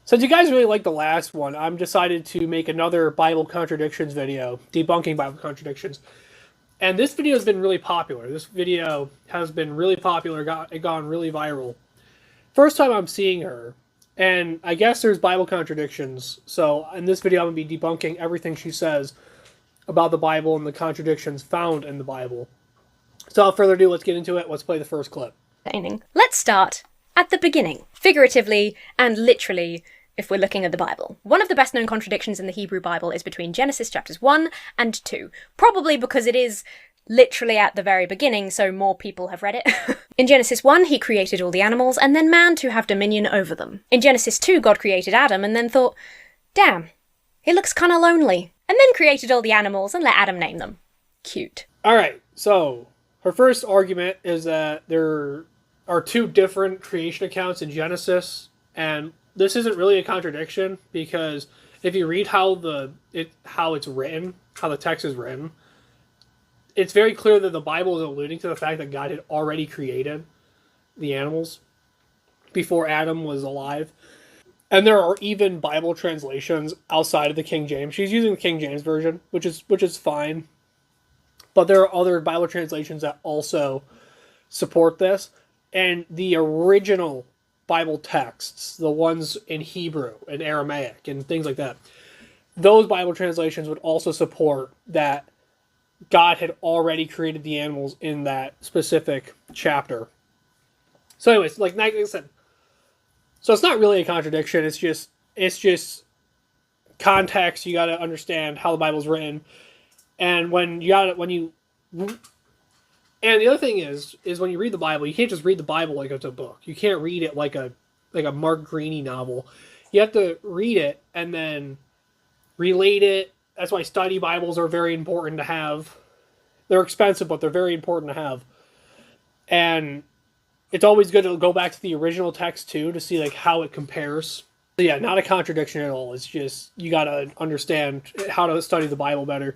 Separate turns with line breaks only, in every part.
Since you guys really liked the last one, I'm decided to make another Bible contradictions video, debunking Bible contradictions. And this video has been really popular. This video has been really popular, it gone really viral. First time I'm seeing her, and I guess there's Bible contradictions. So in this video, I'm going to be debunking everything she says about the Bible and the contradictions found in the Bible. So without further ado, let's get into it. Let's play the first clip.
Let's start at the beginning, figuratively and literally, if we're looking at the Bible. One of the best known contradictions in the Hebrew Bible is between Genesis chapters 1 and 2, probably because it is literally at the very beginning, so more people have read it. In Genesis 1, he created all the animals and then man to have dominion over them. In Genesis 2, God created Adam and then thought, damn, he looks kinda lonely, and then created all the animals and let Adam name them. Cute.
Alright, so her first argument is that there are two different creation accounts in Genesis, and this isn't really a contradiction, because if you read how it's written, how the text is written, it's very clear that the Bible is alluding to the fact that God had already created the animals before Adam was alive. And there are even Bible translations outside of the King James. She's using the King James version, which is fine. But there are other Bible translations that also support this. And the original Bible texts, the ones in Hebrew and Aramaic and things like that, those Bible translations would also support that God had already created the animals in that specific chapter. So anyways, like I said, so it's not really a contradiction, it's just context. You got to understand how the Bible's written. And and the other thing is when you read the Bible, you can't just read the Bible like it's a book. You can't read it like a Mark Greaney novel. You have to read it and then relate it. That's why study Bibles are very important to have. They're expensive, but they're very important to have. And it's always good to go back to the original text too to see like how it compares. So yeah, not a contradiction at all. It's just you got to understand how to study the Bible better.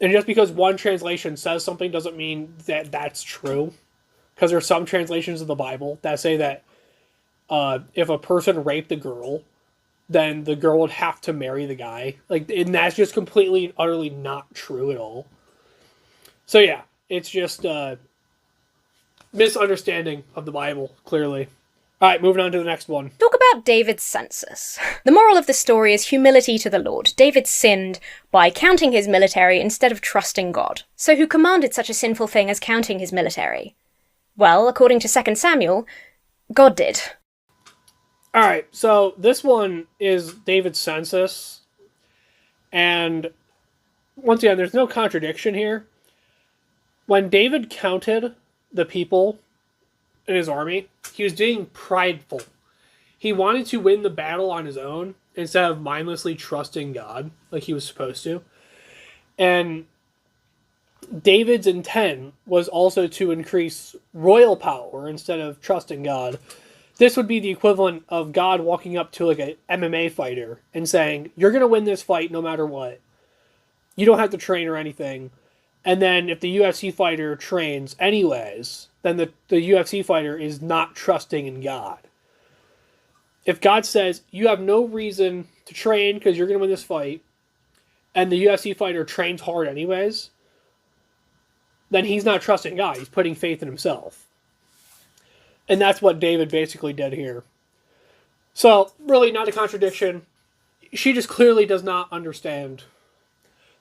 And just because one translation says something doesn't mean that that's true. Because there are some translations of the Bible that say that if a person raped a girl, then the girl would have to marry the guy. And that's just completely and utterly not true at all. So yeah, it's just a misunderstanding of the Bible, clearly. Alright, moving on to the next one.
Talk about David's census. The moral of the story is humility to the Lord. David sinned by counting his military instead of trusting God. So who commanded such a sinful thing as counting his military? Well, according to 2 Samuel, God did.
Alright, so this one is David's census. And once again, there's no contradiction here. When David counted the people in his army, he was being prideful. He wanted to win the battle on his own instead of mindlessly trusting God like he was supposed to. And David's intent was also to increase royal power instead of trusting God. This would be the equivalent of God walking up to like an MMA fighter and saying, you're going to win this fight no matter what. You don't have to train or anything. And then if the UFC fighter trains anyways, then the UFC fighter is not trusting in God. If God says, you have no reason to train because you're going to win this fight, and the UFC fighter trains hard anyways, then he's not trusting God. He's putting faith in himself. And that's what David basically did here. So, really not a contradiction. She just clearly does not understand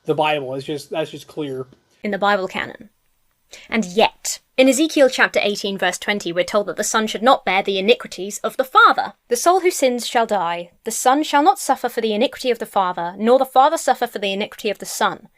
the Bible. That's just clear.
In the Bible canon. And yet, in Ezekiel chapter 18 verse 20, we're told that the son should not bear the iniquities of the father. The soul who sins shall die. The son shall not suffer for the iniquity of the father, nor the father suffer for the iniquity of the son.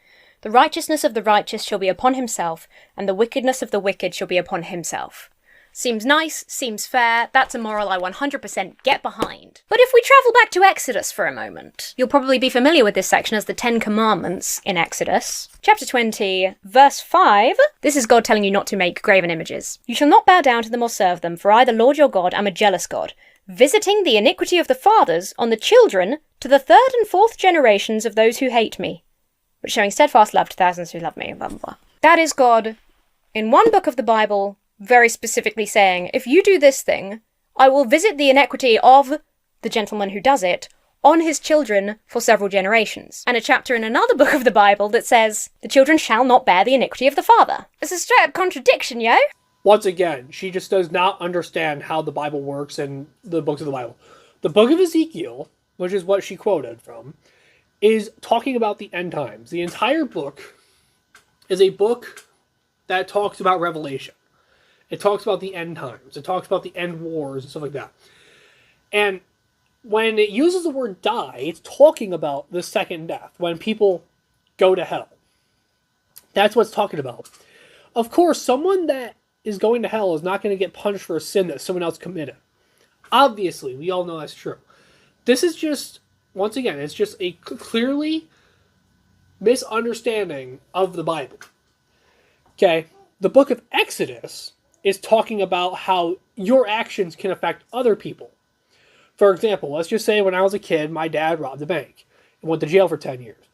The righteousness of the righteous shall be upon himself, and the wickedness of the wicked shall be upon himself. Seems nice, seems fair, that's a moral I 100% get behind. But if we travel back to Exodus for a moment, you'll probably be familiar with this section as the 10 Commandments in Exodus. Chapter 20, verse 5, this is God telling you not to make graven images. You shall not bow down to them or serve them, for I, the Lord your God, am a jealous God, visiting the iniquity of the fathers on the children to the third and fourth generations of those who hate me, but showing steadfast love to thousands who love me, blah, blah, blah. That is God, in one book of the Bible, very specifically saying, if you do this thing, I will visit the iniquity of the gentleman who does it, on his children for several generations. And a chapter in another book of the Bible that says, the children shall not bear the iniquity of the father. It's a straight up contradiction, yo!
Once again, she just does not understand how the Bible works and the books of the Bible. The book of Ezekiel, which is what she quoted from, is talking about the end times. The entire book is a book that talks about Revelation. It talks about the end times. It talks about the end wars and stuff like that. And when it uses the word die, it's talking about the second death, when people go to hell. That's what it's talking about. Of course, someone that is going to hell is not going to get punished for a sin that someone else committed. Obviously, we all know that's true. This is just, once again, it's just a clearly misunderstanding of the Bible. Okay? The book of Exodus is talking about how your actions can affect other people. For example, let's just say when I was a kid, my dad robbed a bank and went to jail for 10 years.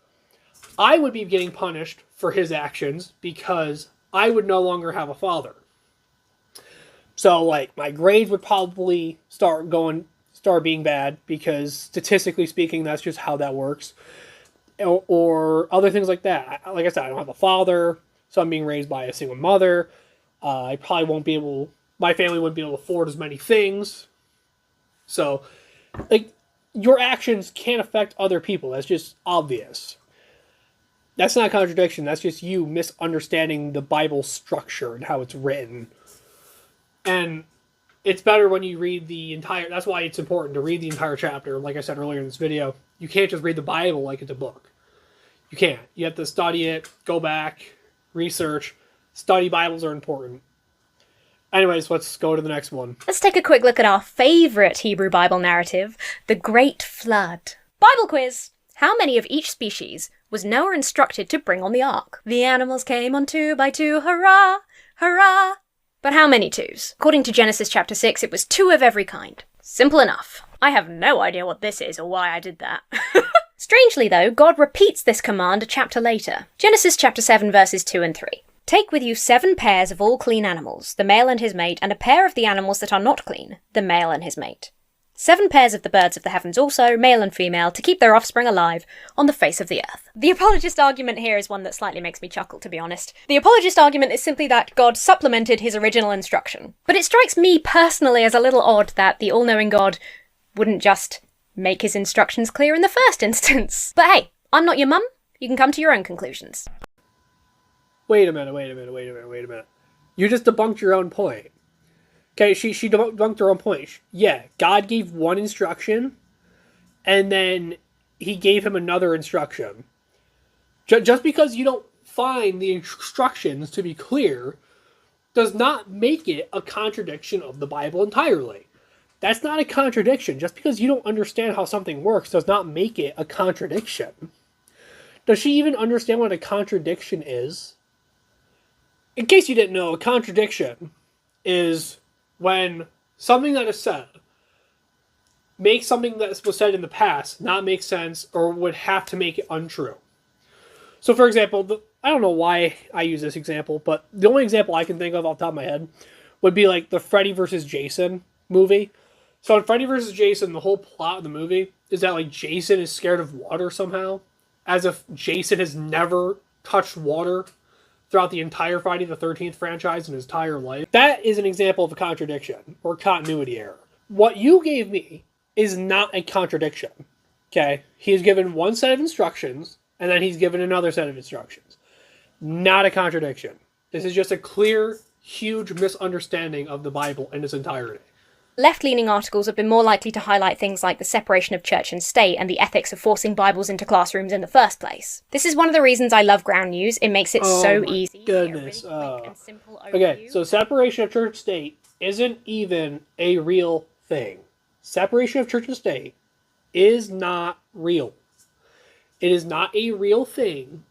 I would be getting punished for his actions because I would no longer have a father. So, like, my grades would probably start being bad because, statistically speaking, that's just how that works. Or other things like that. Like I said, I don't have a father, so I'm being raised by a single mother. I probably won't be able... My family wouldn't be able to afford as many things. So, like, your actions can affect other people. That's just obvious. That's not a contradiction. That's just you misunderstanding the Bible structure and how it's written. And it's better when you read the entire... That's why it's important to read the entire chapter. Like I said earlier in this video, you can't just read the Bible like it's a book. You can't. You have to study it, go back, research. Study Bibles are important. Anyways, let's go to the next one.
Let's take a quick look at our favourite Hebrew Bible narrative, the Great Flood. Bible quiz! How many of each species was Noah instructed to bring on the ark? The animals came on 2 by 2, hurrah, hurrah! But how many twos? According to Genesis chapter 6, it was 2 of every kind. Simple enough. I have no idea what this is or why I did that. Strangely though, God repeats this command a chapter later. Genesis chapter 7 verses 2 and 3. Take with you 7 pairs of all clean animals, the male and his mate, and a pair of the animals that are not clean, the male and his mate. 7 pairs of the birds of the heavens also, male and female, to keep their offspring alive on the face of the earth. The apologist argument here is one that slightly makes me chuckle, to be honest. The apologist argument is simply that God supplemented his original instruction. But it strikes me personally as a little odd that the all-knowing God wouldn't just make his instructions clear in the first instance. But hey, I'm not your mum. You can come to your own conclusions.
Wait a minute. You just debunked your own point. Okay, she debunked her own point. Yeah, God gave one instruction, and then he gave him another instruction. Just because you don't find the instructions to be clear does not make it a contradiction of the Bible entirely. That's not a contradiction. Just because you don't understand how something works does not make it a contradiction. Does she even understand what a contradiction is? In case you didn't know, a contradiction is when something that is said makes something that was said in the past not make sense or would have to make it untrue. So, for example, I don't know why I use this example, but the only example I can think of off the top of my head would be like the Freddy vs. Jason movie. So in Freddy vs. Jason, the whole plot of the movie is that like Jason is scared of water somehow, as if Jason has never touched water throughout the entire Friday the 13th franchise in his entire life. That is an example of a contradiction or continuity error. What you gave me is not a contradiction. Okay? He's given one set of instructions, and then he's given another set of instructions. Not a contradiction. This is just a clear, huge misunderstanding of the Bible in its entirety.
Left-leaning articles have been more likely to highlight things like the separation of church and state and the ethics of forcing Bibles into classrooms in the first place. This is one of the reasons I love Ground News. It makes it so easy.
Goodness.
To get a really quick and simple overview.
Okay, so separation of church and state isn't even a real thing. Separation of church and state is not real. It is not a real thing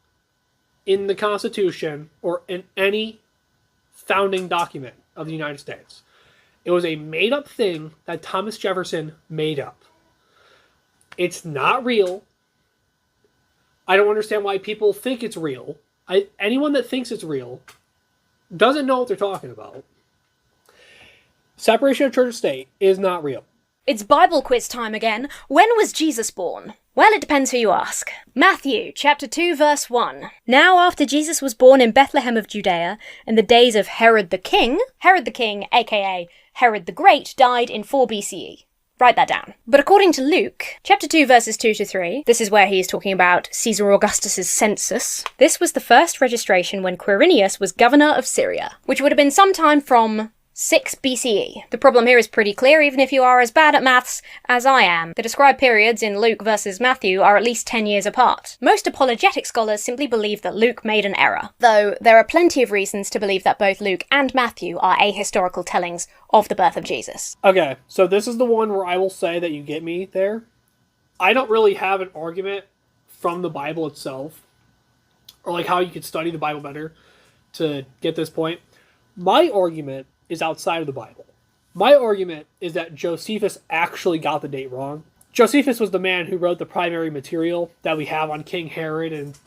in the Constitution or in any founding document of the United States. It was a made-up thing that Thomas Jefferson made up. It's not real. I don't understand why people think it's real. Anyone that thinks it's real doesn't know what they're talking about. Separation of church and state is not real.
It's Bible quiz time again. When was Jesus born? Well, it depends who you ask. Matthew, chapter 2, verse 1. Now after Jesus was born in Bethlehem of Judea, in the days of Herod the king, aka Herod the Great, died in 4 BCE. Write that down. But according to Luke, chapter 2, verses 2 to 3, this is where he is talking about Caesar Augustus's census. This was the first registration when Quirinius was governor of Syria, which would have been sometime from 6 BCE. The problem here is pretty clear, even if you are as bad at maths as I am. The described periods in Luke versus Matthew are at least 10 years apart. Most apologetic scholars simply believe that Luke made an error, though there are plenty of reasons to believe that both Luke and Matthew are ahistorical tellings of the birth of Jesus.
Okay, so this is the one where I will say that you get me there. I don't really have an argument from the Bible itself, or like how you could study the Bible better to get this point. My argument is outside of the Bible. My argument is that Josephus actually got the date wrong. Josephus was the man who wrote the primary material that we have on King Herod and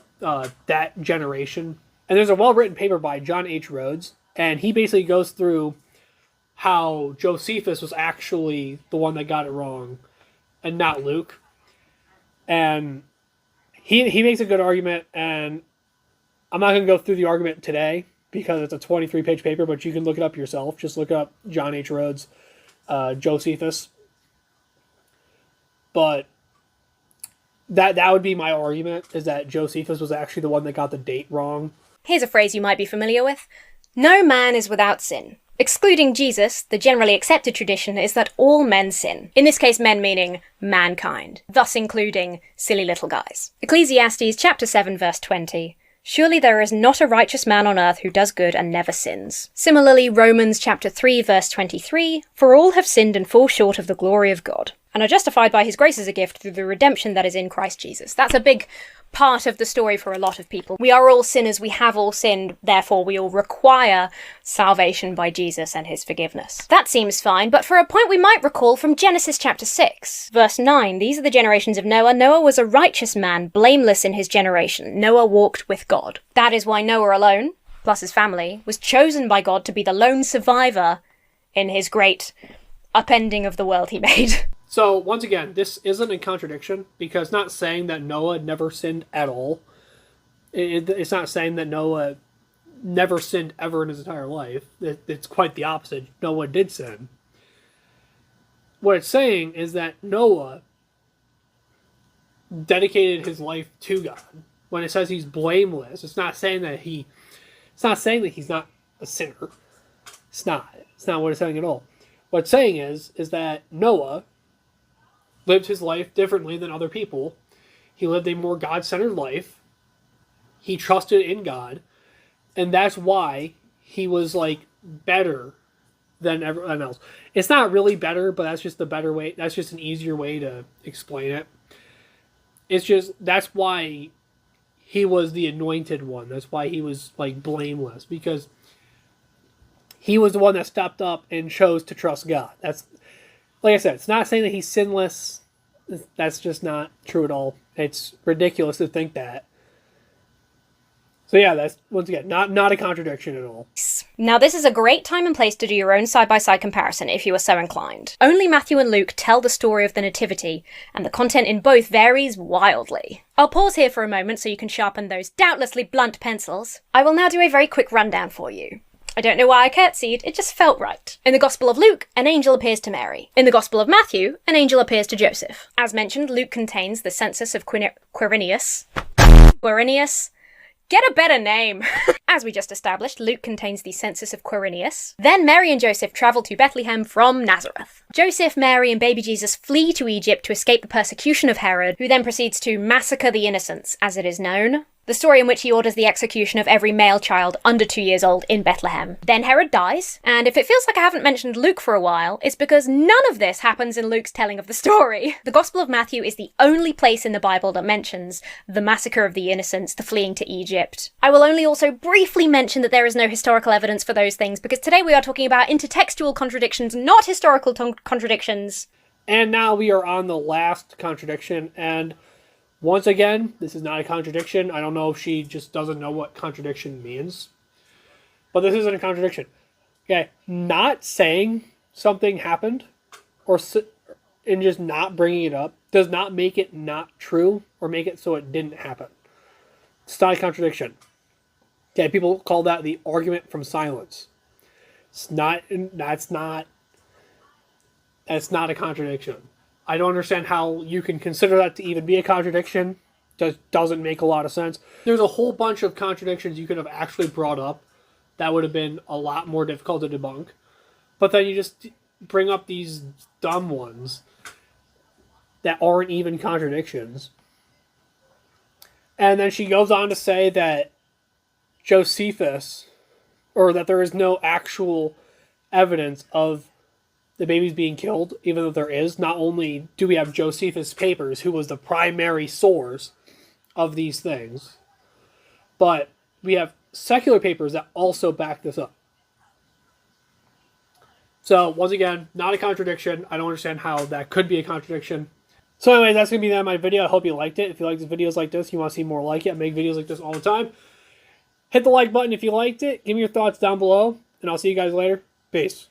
that generation. And there's a well-written paper by John H. Rhodes, and he basically goes through how Josephus was actually the one that got it wrong and not Luke. And he makes a good argument, and I'm not going to go through the argument today because it's a 23-page paper, but you can look it up yourself. Just look up John H. Rhodes, Josephus. But that would be my argument, is that Josephus was actually the one that got the date wrong.
Here's a phrase you might be familiar with. No man is without sin. Excluding Jesus, the generally accepted tradition is that all men sin. In this case, men meaning mankind, thus including silly little guys. Ecclesiastes chapter 7, verse 20. Surely there is not a righteous man on earth who does good and never sins. Similarly, Romans chapter 3, verse 23, for all have sinned and fall short of the glory of God, and are justified by his grace as a gift through the redemption that is in Christ Jesus. That's a big part of the story for a lot of people. We are all sinners, we have all sinned, therefore we all require salvation by Jesus and his forgiveness. That seems fine, but for a point we might recall from Genesis chapter 6, verse 9, these are the generations of Noah. Noah was a righteous man, blameless in his generation. Noah walked with God. That is why Noah alone, plus his family, was chosen by God to be the lone survivor in his great upending of the world he made.
So, once again, this isn't a contradiction, because it's not saying that Noah never sinned at all. It's not saying that Noah never sinned ever in his entire life. It's quite the opposite. Noah did sin. What it's saying is that Noah dedicated his life to God. When it says he's blameless, it's not saying that he's not a sinner. It's not. It's not what it's saying at all. What it's saying is that Noah lived his life differently than other people. He lived a more God-centered life. He trusted in God. And that's why he was, better than everyone else. It's not really better, but that's just the better way. That's just an easier way to explain it. It's just, that's why he was the anointed one. That's why he was, blameless. Because he was the one that stepped up and chose to trust God. That's, like I said, it's not saying that he's sinless. That's just not true at all. It's ridiculous to think that. So yeah, that's, once again, not a contradiction at all.
Now this is a great time and place to do your own side-by-side comparison if you are so inclined. Only Matthew and Luke tell the story of the Nativity, and the content in both varies wildly. I'll pause here for a moment so you can sharpen those doubtlessly blunt pencils. I will now do a very quick rundown for you. I don't know why I curtsied, it just felt right. In the Gospel of Luke, an angel appears to Mary. In the Gospel of Matthew, an angel appears to Joseph. As mentioned, Luke contains the census of Quirinius. Get a better name! As we just established, Luke contains the census of Quirinius. Then Mary and Joseph travel to Bethlehem from Nazareth. Joseph, Mary, and baby Jesus flee to Egypt to escape the persecution of Herod, who then proceeds to massacre the innocents, as it is known. The story in which he orders the execution of every male child under 2 years old in Bethlehem. Then Herod dies, and if it feels like I haven't mentioned Luke for a while, it's because none of this happens in Luke's telling of the story. The Gospel of Matthew is the only place in the Bible that mentions the massacre of the innocents, the fleeing to Egypt. I will only also briefly mention that there is no historical evidence for those things, because today we are talking about intertextual contradictions, not historical contradictions.
And now we are on the last contradiction, and once again, this is not a contradiction. I don't know if she just doesn't know what contradiction means. But this isn't a contradiction. Okay, not saying something happened, or and just not bringing it up does not make it not true or make it so it didn't happen. It's not a contradiction. Okay, people call that the argument from silence. It's not. That's not a contradiction. I don't understand how you can consider that to even be a contradiction. Just doesn't make a lot of sense. There's a whole bunch of contradictions you could have actually brought up that would have been a lot more difficult to debunk. But then you just bring up these dumb ones that aren't even contradictions. And then she goes on to say that Josephus, or that there is no actual evidence of the babies being killed, even though there is. Not only do we have Josephus' papers, who was the primary source of these things, but we have secular papers that also back this up. So, once again, not a contradiction. I don't understand how that could be a contradiction. So anyway, that's going to be the end of my video. I hope you liked it. If you like videos like this, you want to see more like it, I make videos like this all the time. Hit the like button if you liked it. Give me your thoughts down below, and I'll see you guys later. Peace.